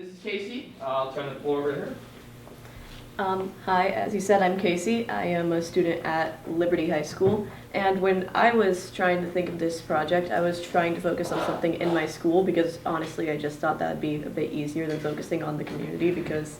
This is Casey. I'll turn the floor over to her. Hi, as you said, I'm Casey. I am a student at Liberty High School, and when I was trying to think of this project, I was trying to focus on something in my school because honestly, I just thought that would be a bit easier than focusing on the community because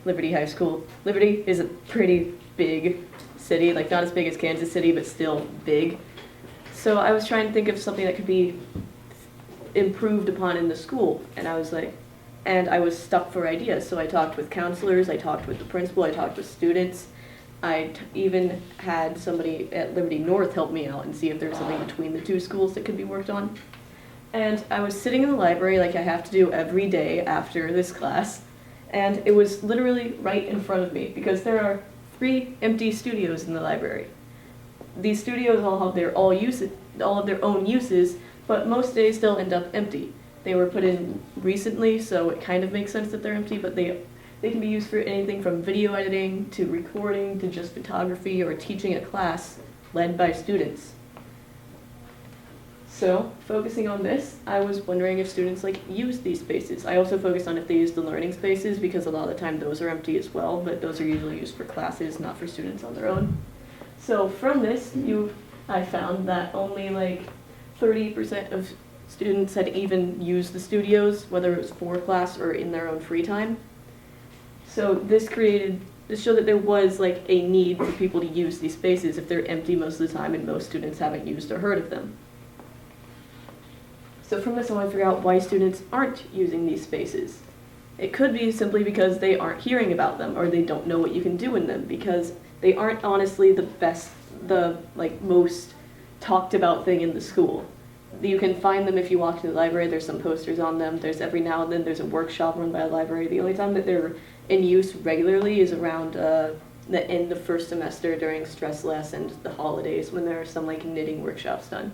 Liberty is a pretty big city, like not as big as Kansas City, but still big. So I was trying to think of something that could be improved upon in the school, and I was stuck for ideas. So I talked with counselors, I talked with the principal, I talked with students. Even had somebody at Liberty North help me out and see if there's something between the two schools that could be worked on. And I was sitting in the library like I have to do every day after this class, and it was literally right in front of me because there are 3 empty studios in the library. These studios all have all of their own uses, but most days they'll end up empty. They were put in recently, so it kind of makes sense that they're empty, but they can be used for anything from video editing to recording to just photography or teaching a class led by students. So, focusing on this, I was wondering if students use these spaces. I also focused on if they use the learning spaces because a lot of the time those are empty as well, but those are usually used for classes, not for students on their own. So from this, I found that only 30% of students had even used the studios, whether it was for class or in their own free time. So this showed that there was a need for people to use these spaces if they're empty most of the time and most students haven't used or heard of them. So from this I want to figure out why students aren't using these spaces. It could be simply because they aren't hearing about them or they don't know what you can do in them because they aren't honestly the most talked about thing in the school. You can find them if you walk to the library. There's some posters on them. There's every now and then there's a workshop run by a library. The only time that they're in use regularly is around the end of first semester during stress less and the holidays when there are some knitting workshops done.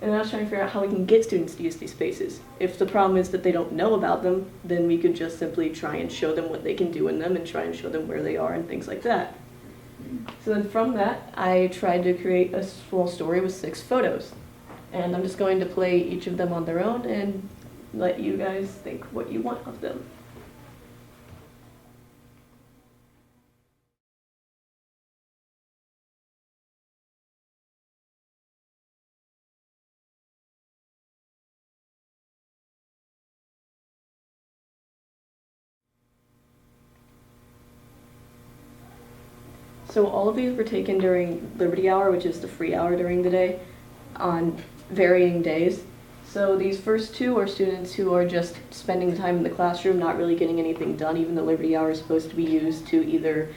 And I was trying to figure out how we can get students to use these spaces. If the problem is that they don't know about them, then we could just simply try and show them what they can do in them and try and show them where they are and things like that. So then from that, I tried to create a small story with 6 photos. And I'm just going to play each of them on their own and let you guys think what you want of them. So all of these were taken during Liberty Hour, which is the free hour during the day, on varying days. So these first 2 are students who are just spending time in the classroom, not really getting anything done, even though Liberty Hour is supposed to be used to either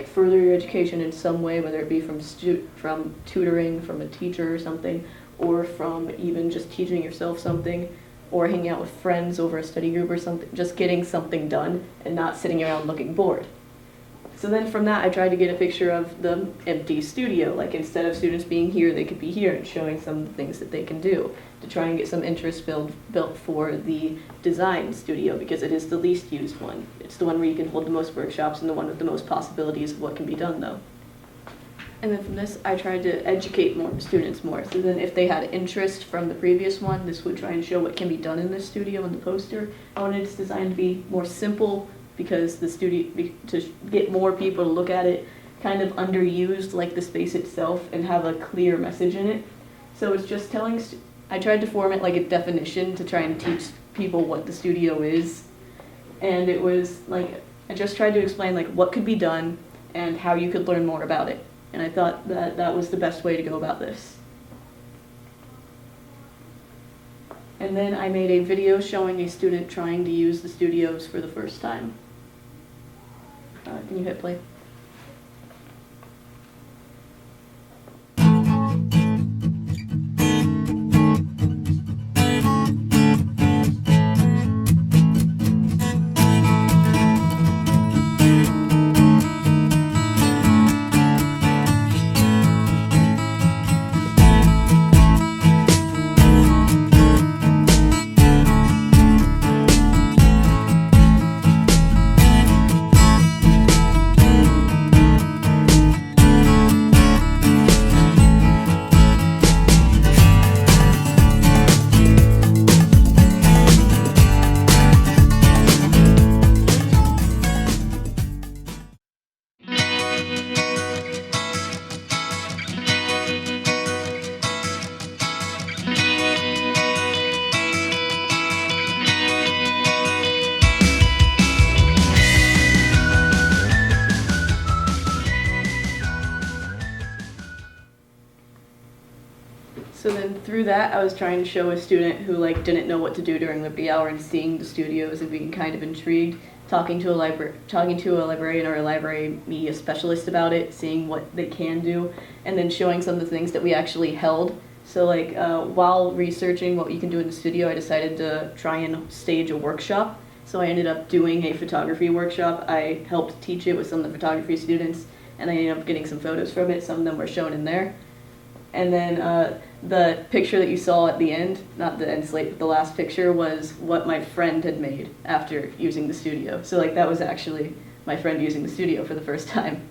further your education in some way, whether it be from tutoring, from a teacher or something, or from even just teaching yourself something, or hanging out with friends over a study group or something, just getting something done and not sitting around looking bored. So then from that, I tried to get a picture of the empty studio. Instead of students being here, they could be here and showing some of the things that they can do to try and get some interest built for the design studio because it is the least used one. It's the one where you can hold the most workshops and the one with the most possibilities of what can be done though. And then from this, I tried to educate students more. So then if they had interest from the previous one, this would try and show what can be done in this studio in the poster. I wanted its design to be more simple, because the studio, to get more people to look at it, kind of underused the space itself and have a clear message in it. So it's just I tried to form it like a definition to try and teach people what the studio is. And it was I just tried to explain what could be done and how you could learn more about it. And I thought that that was the best way to go about this. And then I made a video showing a student trying to use the studios for the first time. Can you hit play? through that, I was trying to show a student who like didn't know what to do during Liberty Hour and seeing the studios and being kind of intrigued, talking to a librarian or a library media specialist about it, seeing what they can do, and then showing some of the things that we actually held. So like while researching what you can do in the studio, I decided to try and stage a workshop. So I ended up doing a photography workshop. I helped teach it with some of the photography students, and I ended up getting some photos from it. Some of them were shown in there. And then the picture that you saw at the end, not the end slate, but the last picture, was what my friend had made after using the studio. So like that was actually my friend using the studio for the first time.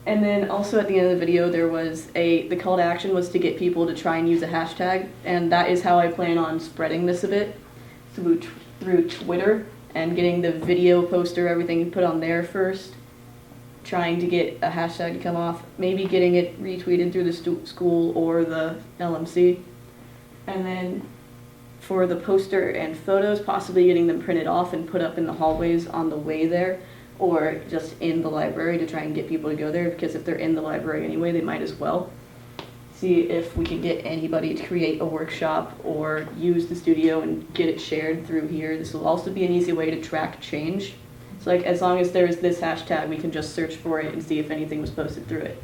And then also at the end of the video, there was the call to action was to get people to try and use a hashtag, and that is how I plan on spreading this a bit through Twitter and getting the video poster, everything put on there first. Trying to get a hashtag to come off, maybe getting it retweeted through the school or the LMC. And then for the poster and photos, possibly getting them printed off and put up in the hallways on the way there, or just in the library to try and get people to go there, because if they're in the library anyway, they might as well. See if we can get anybody to create a workshop or use the studio and get it shared through here. This will also be an easy way to track change. So like as long as there's this hashtag, we can just search for it and see if anything was posted through it.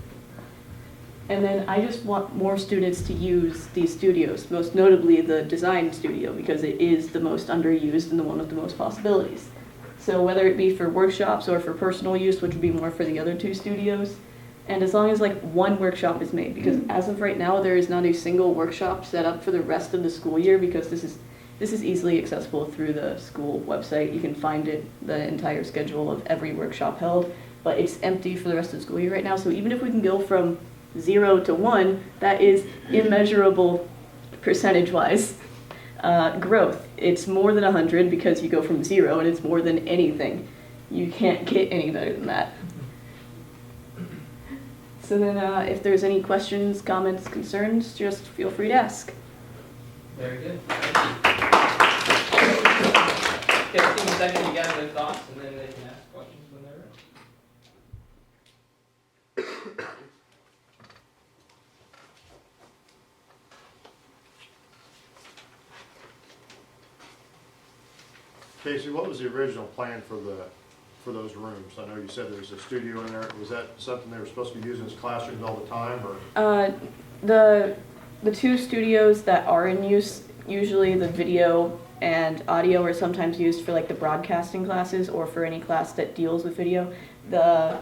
And then I just want more students to use these studios, most notably the design studio, because it is the most underused and the one with the most possibilities. So whether it be for workshops or for personal use, which would be more for the other two studios, and as long as like one workshop is made, because as of right now, there is not a single workshop set up for the rest of the school year, because this is easily accessible through the school website. You can find it, the entire schedule of every workshop held, but it's empty for the rest of the school year right now. So even if we can go from 0 to 1, that is immeasurable percentage-wise growth. It's more than 100 because you go from 0, and it's more than anything. You can't get any better than that. So then if there's any questions, comments, concerns, just feel free to ask. Very good. Give a team a second to gather their thoughts, and then they can ask questions when they're ready. Casey, what was the original plan for those rooms? I know you said there was a studio in there. Was that something they were supposed to be using as classrooms all the time, or? The two studios that are in use, usually the video and audio are sometimes used for like the broadcasting classes or for any class that deals with video. The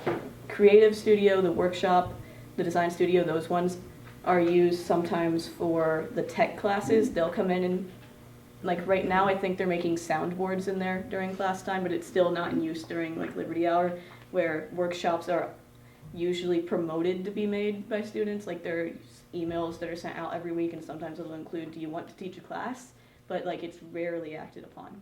creative studio, the workshop, the design studio, those ones are used sometimes for the tech classes. They'll come in and, like right now, I think they're making soundboards in there during class time, but it's still not in use during like Liberty Hour, where workshops are usually promoted to be made by students. Like there are emails that are sent out every week, and sometimes it'll include, do you want to teach a class? But like it's rarely acted upon.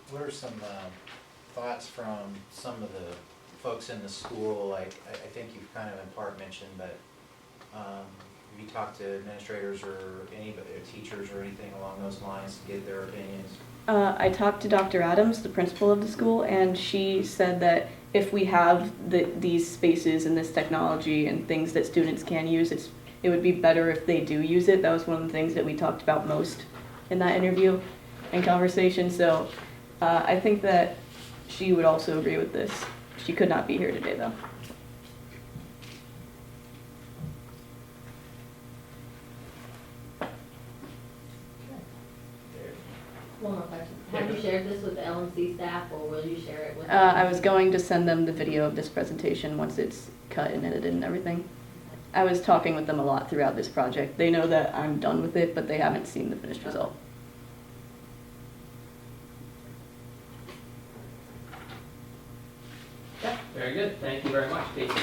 What are some thoughts from some of the folks in the school? Like I think you've kind of in part mentioned, but have you talked to administrators or anybody, teachers or anything along those lines to get their opinions? I talked to Dr. Adams, the principal of the school, and she said that if we have these spaces and this technology and things that students can use, it would be better if they do use it. That was one of the things that we talked about most in that interview and conversation. So I think that she would also agree with this. She could not be here today, though. One more question. Have you shared this with the LMC staff, or will you share it with? I was going to send them the video of this presentation once it's cut and edited and everything. I was talking with them a lot throughout this project. They know that I'm done with it, but they haven't seen the finished result. Very good. Thank you very much, Casey.